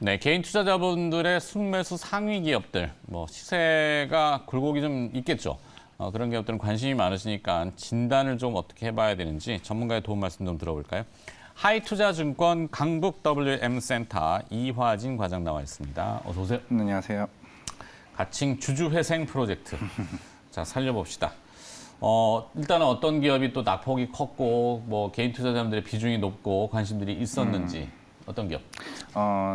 네, 개인 투자자분들의 순매수 상위 기업들, 뭐 시세가 굴곡이 좀 있겠죠. 그런 기업들은 관심이 많으시니까 진단을 좀 어떻게 해봐야 되는지 전문가의 도움 말씀 좀 들어볼까요? 하이투자증권 강북 WM센터 이화진 과장 나와 있습니다. 어서 오세요. 안녕하세요. 가칭 주주회생 프로젝트. 자, 살려봅시다. 일단은 어떤 기업이 또 낙폭이 컸고, 뭐 개인 투자자분들의 비중이 높고 관심들이 있었는지. 어떤 기업?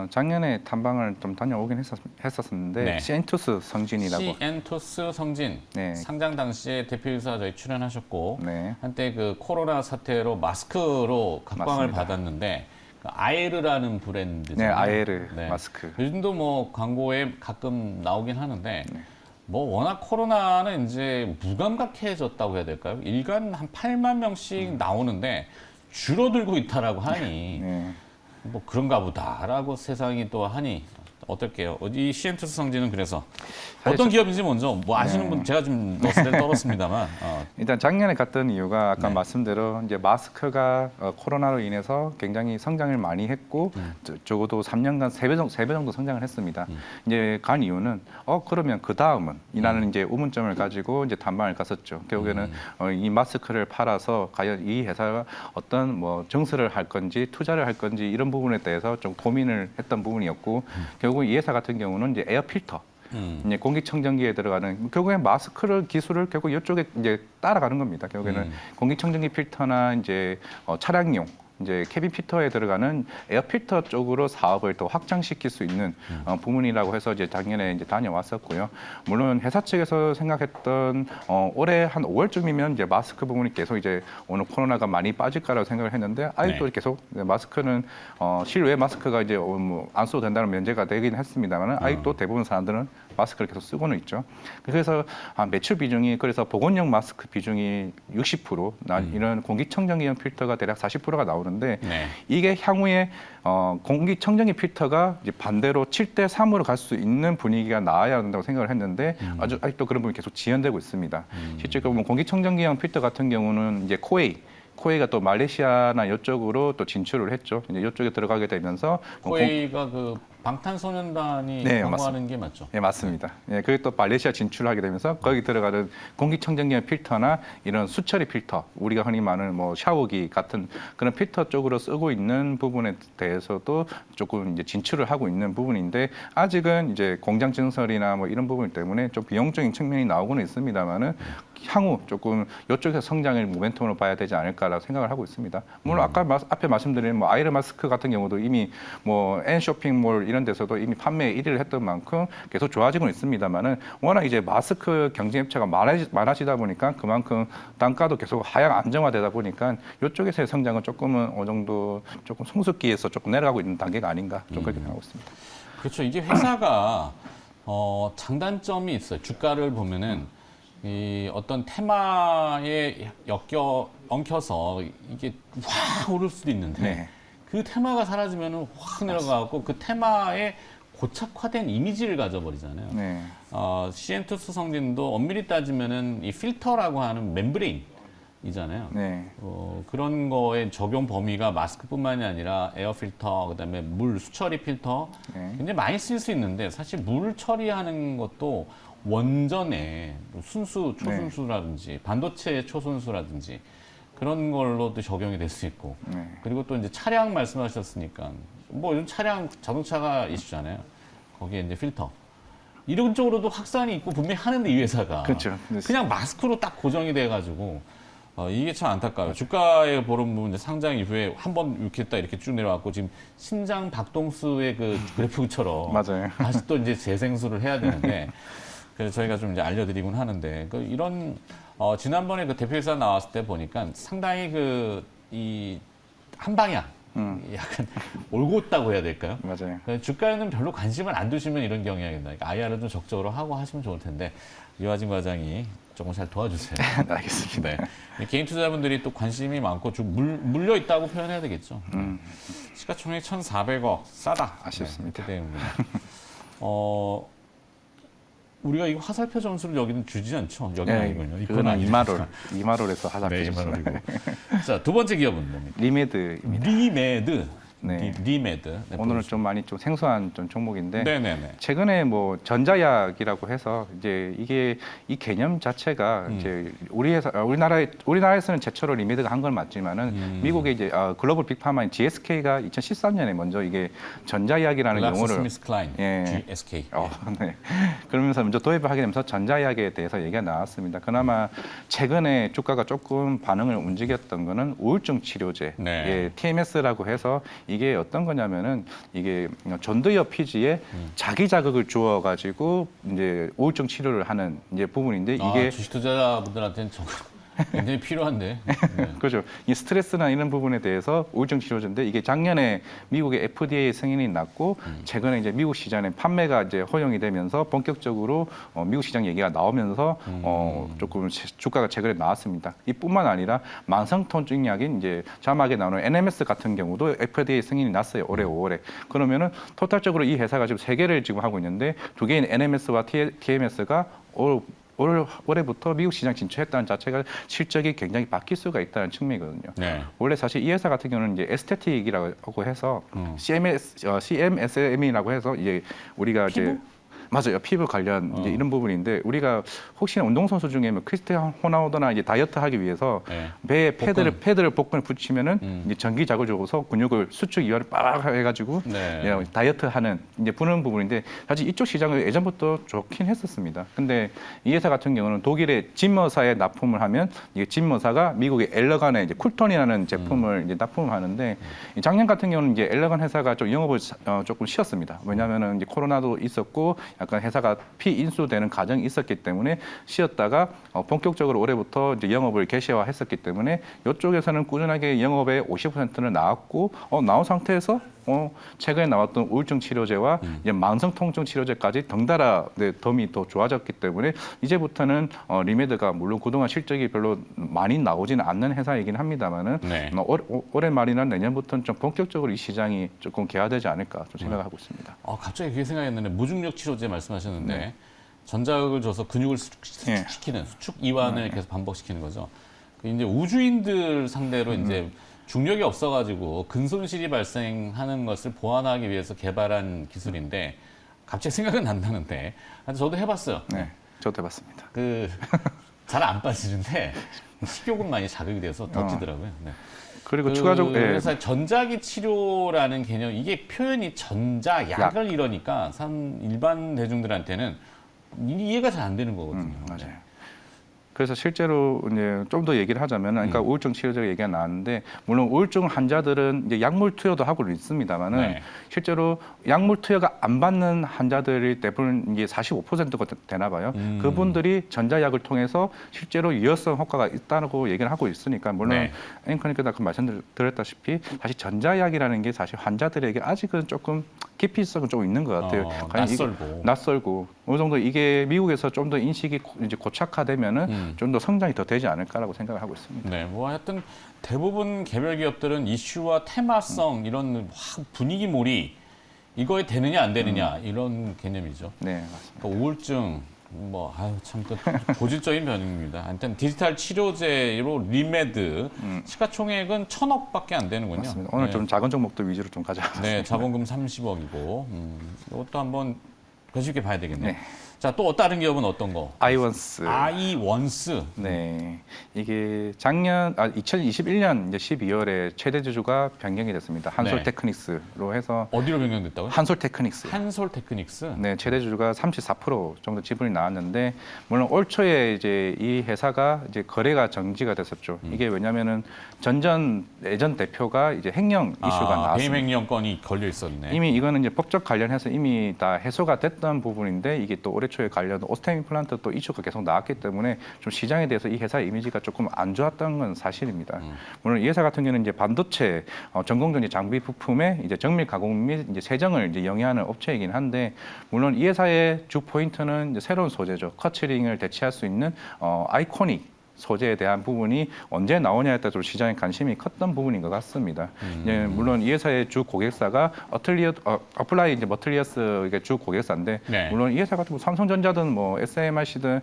작년에 탐방을 좀 다녀오긴 했었는데 네. 시엔투스 성진이라고. 시엔투스 성진. 네. 상장 당시에 대표이사 저희 출연하셨고 네. 한때 그 코로나 사태로 마스크로 각광을 맞습니다. 받았는데 그 아에르라는 브랜드죠. 네, 아에르 마스크. 요즘도 뭐 광고에 가끔 나오긴 하는데 뭐 워낙 코로나는 이제 무감각해졌다고 해야 될까요? 일간 한 8만 명씩 나오는데 줄어들고 있다라고 하니 네. 뭐 그런가 보다라고 세상이 또 하니 어떨게요? 이 시엔투스 성진은 그래서 어떤 기업인지 먼저 뭐 아시는 분 제가 좀 너스를 떨었습니다만 일단 작년에 갔던 이유가 아까 네. 말씀대로 이제 마스크가 코로나로 인해서 굉장히 성장을 많이 했고 적어도 3년간 3배 정도 성장을 했습니다. 이제 간 이유는 그러면 그 다음은 이라는 이제 의문점을 가지고 이제 탐방을 갔었죠. 결국에는 이 마스크를 팔아서 과연 이 회사가 어떤 뭐 증설을 할 건지 투자를 할 건지 이런 부분에 대해서 좀 고민을 했던 부분이었고 결국 이 회사 같은 경우는 이제 에어 필터 이제 공기청정기에 들어가는 결국엔 마스크를 기술을 결국 이쪽에 이제 따라가는 겁니다. 결국에는 공기청정기 필터나 이제 차량용 이제 캐빈 필터에 들어가는 에어 필터 쪽으로 사업을 더 확장시킬 수 있는 부문이라고 해서 이제 작년에 이제 다녀왔었고요. 물론 회사 측에서 생각했던 올해 한 5월쯤이면 이제 마스크 부분이 계속 이제 오늘 코로나가 많이 빠질 거라고 생각을 했는데 아직도 네. 계속 마스크는 실외 마스크가 이제 안 써도 된다는 면제가 되긴 했습니다만 아직도 대부분 사람들은 마스크를 계속 쓰고는 있죠. 그래서 매출 비중이 그래서 보건용 마스크 비중이 60%, 이런 공기청정기용 필터가 대략 40%가 나오는데 네. 이게 향후에 공기청정기 필터가 이제 반대로 7대 3으로 갈 수 있는 분위기가 나와야 한다고 생각을 했는데 아직도 그런 부분이 계속 지연되고 있습니다. 실제로 보면 공기청정기용 필터 같은 경우는 이제 코웨이가 또 말레이시아나 이쪽으로 또 진출을 했죠. 이제 이쪽에 들어가게 되면서 코웨이가 그 방탄소년단이 네, 광고하는 게 맞죠? 네, 맞습니다. 예, 그게 또 말레이시아 진출하게 되면서 거기 들어가는 공기청정기 필터나 이런 수처리 필터, 우리가 흔히 말하는 뭐 샤워기 같은 그런 필터 쪽으로 쓰고 있는 부분에 대해서도 조금 이제 진출을 하고 있는 부분인데 아직은 이제 공장 증설이나 뭐 이런 부분 때문에 좀 비용적인 측면이 나오고는 있습니다만은 향후 조금 이쪽에서 성장을 모멘텀으로 봐야 되지 않을까라고 생각을 하고 있습니다. 물론 아까 앞에 말씀드린 뭐 아이르 마스크 같은 경우도 이미 뭐 N쇼핑몰 이런 데서도 이미 판매 1위를 했던 만큼 계속 좋아지고 있습니다만은 워낙 이제 마스크 경쟁 업체가 많아지다 보니까 그만큼 단가도 계속 하향 안정화되다 보니까 이쪽에서의 성장은 조금은 어느 정도 조금 성숙기에서 조금 내려가고 있는 단계가 아닌가 좀 그렇게 생각하고 있습니다. 그렇죠. 이게 회사가 장단점이 있어요. 주가를 보면은 이 어떤 테마에 엉켜서 이게 확 오를 수도 있는데 네. 그 테마가 사라지면은 확 내려가고 그 테마에 고착화된 이미지를 가져버리잖아요. 네. 시엔투스 성진도 엄밀히 따지면은 이 필터라고 하는 멤브레인이잖아요. 네. 그런 거의 적용 범위가 마스크뿐만이 아니라 에어 필터, 그다음에 물 수처리 필터 네. 굉장히 많이 쓸 수 있는데 사실 물 처리하는 것도 원전의 순수, 초순수라든지 반도체 초순수라든지 그런 걸로도 적용이 될 수 있고 그리고 또 이제 차량 말씀하셨으니까 뭐 요즘 차량 자동차가 이슈잖아요. 거기에 이제 필터 이런 쪽으로도 확산이 있고 분명히 하는데 이 회사가 그렇죠. 그냥 마스크로 딱 고정이 돼가지고 이게 참 안타까워요. 주가에 보는 부분 상장 이후에 한번 이렇게 했다 이렇게 쭉 내려왔고 지금 심장 박동수의 그 그래프처럼 맞아요. 다시 또 이제 재생수를 해야 되는데 그래서 저희가 좀 이제 알려드리곤 하는데 이런 지난번에 그 대표이사 나왔을 때 보니까 상당히 이 한 방향 약간 올곧다고 해야 될까요? 맞아요. 주가에는 별로 관심을 안 두시면 이런 경향이 있다. 그러니까 IR을 좀 적극적으로 하고 하시면 좋을 텐데 이화진 과장이 조금 잘 도와주세요. 네, 알겠습니다. 네. 개인 투자자분들이 또 관심이 많고 좀 물려 있다고 표현해야 되겠죠. 시가총액 1,400억 싸다. 아쉽습니다. 네, 이렇게 되는군요. 우리가 이거 화살표 점수를 여기는 주지 않죠? 여기는 아니군요. 이거는 이마롤에서 하자 네, 표시입니다. 이마롤이고. 자, 두 번째 기업은 뭡니까? 리메드입니다. 리메드. 네. 리메드. 네, 오늘은 좀 많이 좀 생소한 좀 종목인데 네네네. 최근에 뭐 전자약이라고 해서 이제 이게 이 개념 자체가 이제 우리나라에서는 최초로 리메드가 한 건 맞지만은 미국의 이제 글로벌 빅파마인 GSK가 2013년에 먼저 이게 전자약이라는 용어를 스미스클라인, 예. GSK. 네. 그러면서 먼저 도입을 하게 되면서 전자약에 대해서 얘기가 나왔습니다. 그나마 최근에 주가가 조금 반응을 움직였던 거는 우울증 치료제, 네. 예, TMS라고 해서 이게 어떤 거냐면은 이게 전두엽 피지에 자기 자극을 주어 가지고 이제 우울증 치료를 하는 이제 부분인데 이게 주식 투자자분들한테는 굉장히 필요한데. 네. 그렇죠. 이 스트레스나 이런 부분에 대해서 우울증 치료제인데 이게 작년에 미국의 FDA 승인이 났고 최근에 이제 미국 시장에 판매가 이제 허용이 되면서 본격적으로 미국 시장 얘기가 나오면서 조금 주가가 최근에 나왔습니다. 이뿐만 아니라 만성통증약인 이제 자막에 나오는 NMS 같은 경우도 FDA 승인이 났어요. 올해 5월에. 그러면은 토탈적으로 이 회사가 지금 3개를 지금 하고 있는데 2개인 NMS와 TMS가 올해부터 미국 시장 진출했다는 자체가 실적이 굉장히 바뀔 수가 있다는 측면이거든요. 네. 원래 사실 이 회사 같은 경우는 이제 에스테틱이라고 해서 CMSM이라고 해서 이제 우리가 피부? 이제 맞아요. 피부 관련 이제 이런 부분인데 우리가 혹시나 운동선수 중에 뭐 크리스티아노 호나우도나 이제 다이어트 하기 위해서 네. 배에 패드를 복근을 붙이면은 이제 전기 자극을 줘서 근육을 수축 이완을 빡 해가지고 네. 예, 다이어트 하는 이제 부는 부분인데 사실 이쪽 시장을 예전부터 좋긴 했었습니다. 근데 이 회사 같은 경우는 독일의 짐머사에 납품을 하면 이게 짐머사가 미국의 엘러간의 이제 쿨톤이라는 제품을 이제 납품을 하는데 작년 같은 경우는 이제 엘러간 회사가 좀 영업을 조금 쉬었습니다. 왜냐하면은 이제 코로나도 있었고 약간 회사가 피인수되는 과정이 있었기 때문에 쉬었다가 본격적으로 올해부터 이제 영업을 개시화했었기 때문에 이쪽에서는 꾸준하게 영업의 50%는 나왔고 나온 상태에서 최근에 나왔던 우울증 치료제와 이제 만성 통증 치료제까지 덩달아 덤이 더 좋아졌기 때문에 이제부터는 리메드가 물론 그동안 실적이 별로 많이 나오지는 않는 회사이긴 합니다만은 네. 올해 말이나 내년부터는 좀 본격적으로 이 시장이 조금 개화되지 않을까 좀 생각하고 있습니다. 갑자기 그게 생각이 났는데 무중력 치료제 말씀하셨는데 전자극을 줘서 근육을 수축시키는 수축 이완을 계속 반복시키는 거죠. 이제 우주인들 상대로 이제 중력이 없어가지고 근손실이 발생하는 것을 보완하기 위해서 개발한 기술인데 갑자기 생각은 안 나는데 저도 해봤어요. 네, 저도 해봤습니다. 잘 안 빠지는데 식욕은 많이 자극이 돼서 더 찌더라고요. 네. 그리고 추가적으로 그래서 전자기 치료라는 개념 이게 표현이 전자약을 이러니까 일반 대중들한테는 이해가 잘 안 되는 거거든요. 맞아요. 그래서 실제로 이제 좀 더 얘기를 하자면, 그러니까 우울증 치료제 얘기가 나왔는데, 물론 우울증 환자들은 이제 약물 투여도 하고 있습니다만은 네. 실제로 약물 투여가 안 받는 환자들이 대부분 이제 45%가 되나 봐요. 그분들이 전자약을 통해서 실제로 유효성 효과가 있다고 얘기를 하고 있으니까 물론 네. 앵커님께서 아까 말씀드렸다시피 사실 전자약이라는 게 사실 환자들에게 아직은 조금 기피성은 좀 있는 것 같아요. 낯설고 어느 정도 이게 미국에서 좀 더 인식이 이제 고착화되면은 좀 더 성장이 더 되지 않을까라고 생각을 하고 있습니다. 네, 뭐 하여튼 대부분 개별 기업들은 이슈와 테마성 이런 분위기 이거에 되느냐 안 되느냐 이런 개념이죠. 네, 맞습니다. 그러니까 우울증 참 또 고질적인 변입니다. 하여튼 디지털 치료제로 리메드 시가총액은 1,000억밖에 안 되는군요. 맞습니다. 오늘 네. 좀 작은 종목도 위주로 좀 가져왔습니다. 네, 자본금 30억이고 이것도 한번 관심 있게 봐야 되겠네요. 네. 자, 또 다른 기업은 어떤 거? 아이원스. 아이원스. 네, 이게 2021년 이제 12월에 최대 주주가 변경이 됐습니다. 한솔테크닉스로 해서 어디로 변경됐다고요? 한솔테크닉스. 한솔테크닉스. 네, 최대 주주가 34% 정도 지분이 나왔는데 물론 올 초에 이제 이 회사가 이제 거래가 정지가 됐었죠. 이게 왜냐면은 예전 대표가 이제 횡령 이슈가 나왔습니다. 배임 횡령 건이 걸려 있었네. 이미 이거는 이제 법적 관련해서 이미 다 해소가 됐던 부분인데 이게 또 올해 초에 관련 오스템 임플란트 또 이슈가 계속 나왔기 때문에 좀 시장에 대해서 이 회사 이미지가 조금 안 좋았던 건 사실입니다. 물론 이 회사 같은 경우는 이제 반도체 전공정지 장비 부품의 이제 정밀 가공 및 이제 세정을 이제 영위하는 업체이긴 한데 물론 이 회사의 주 포인트는 이제 새로운 소재죠. 커츠링을 대체할 수 있는 아이코닉 소재에 대한 부분이 언제 나오냐에 따라 좀 시장에 관심이 컸던 부분인 것 같습니다. 예, 물론 이 회사의 주 고객사가 어플라이 이제 머틀리어스 이게 주 고객사인데 네. 물론 이 회사 같은 뭐 삼성전자든 뭐 SMRC든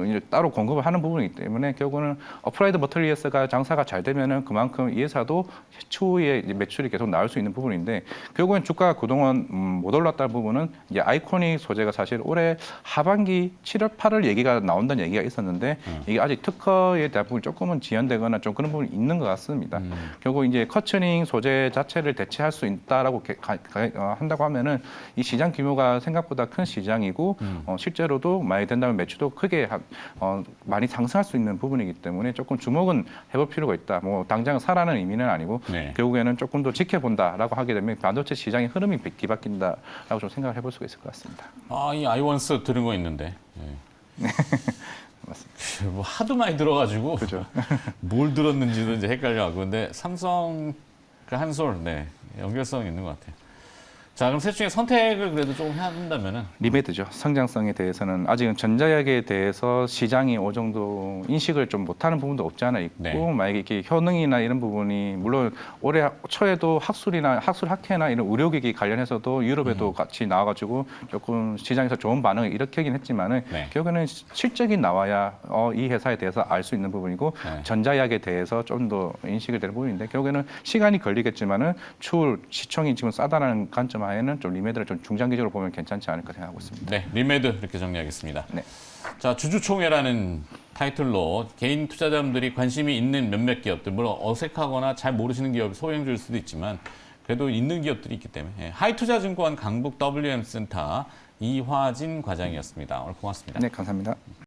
이제 따로 공급을 하는 부분이기 때문에 결국은 어플라이드 머틀리어스가 장사가 잘 되면은 그만큼 이 회사도 추후에 이제 매출이 계속 나올 수 있는 부분인데 결국엔 주가가 그동안 못 올랐다는 부분은 이제 아이코닉 소재가 사실 올해 하반기 7월, 8월 얘기가 나온다는 얘기가 있었는데 이게 아직 특허에 대한 부분이 조금은 지연되거나 좀 그런 부분이 있는 것 같습니다. 결국 이제 커처닝 소재 자체를 대체할 수 있다라고 한다고 하면은 이 시장 규모가 생각보다 큰 시장이고 실제로도 많이 된다면 매출도 크게 많이 상승할 수 있는 부분이기 때문에 조금 주목은 해볼 필요가 있다. 뭐 당장 사라는 의미는 아니고 네. 결국에는 조금 더 지켜본다라고 하게 되면 반도체 시장의 흐름이 뒤바뀐다라고 좀 생각을 해볼 수가 있을 것 같습니다. 아, 이 아이원스 들은 거 있는데. 네. 맞습니다. 뭐 하도 많이 들어가지고 그죠. 뭘 들었는지도 이제 헷갈려하고 근데 삼성 그 한솔 네 연결성 있는 것 같아요. 자 그럼 셋 중에 선택을 그래도 조금 해야 한다면은 리메드죠. 성장성에 대해서는 아직은 전자약에 대해서 시장이 어느 정도 인식을 좀 못하는 부분도 없지 않아 있고 네. 만약에 이렇게 효능이나 이런 부분이 물론 올해 초에도 학술 학회나 이런 의료기기 관련해서도 유럽에도 같이 나와가지고 조금 시장에서 좋은 반응을 일으키긴 했지만은 네. 결국에는 실적이 나와야 이 회사에 대해서 알 수 있는 부분이고 네. 전자약에 대해서 좀 더 인식이 되는 부분인데 결국에는 시간이 걸리겠지만은 추후 시총이 지금 싸다라는 관점 하에는 좀 리메드를 좀 중장기적으로 보면 괜찮지 않을까 생각하고 있습니다. 네 리메드 이렇게 정리하겠습니다. 네. 자 주주총회라는 타이틀로 개인 투자자분들이 관심이 있는 몇몇 기업들 물론 어색하거나 잘 모르시는 기업 소형주일 수도 있지만 그래도 있는 기업들이 있기 때문에 하이투자증권 강북 WM 센터 이화진 과장이었습니다. 오늘 고맙습니다. 네, 감사합니다.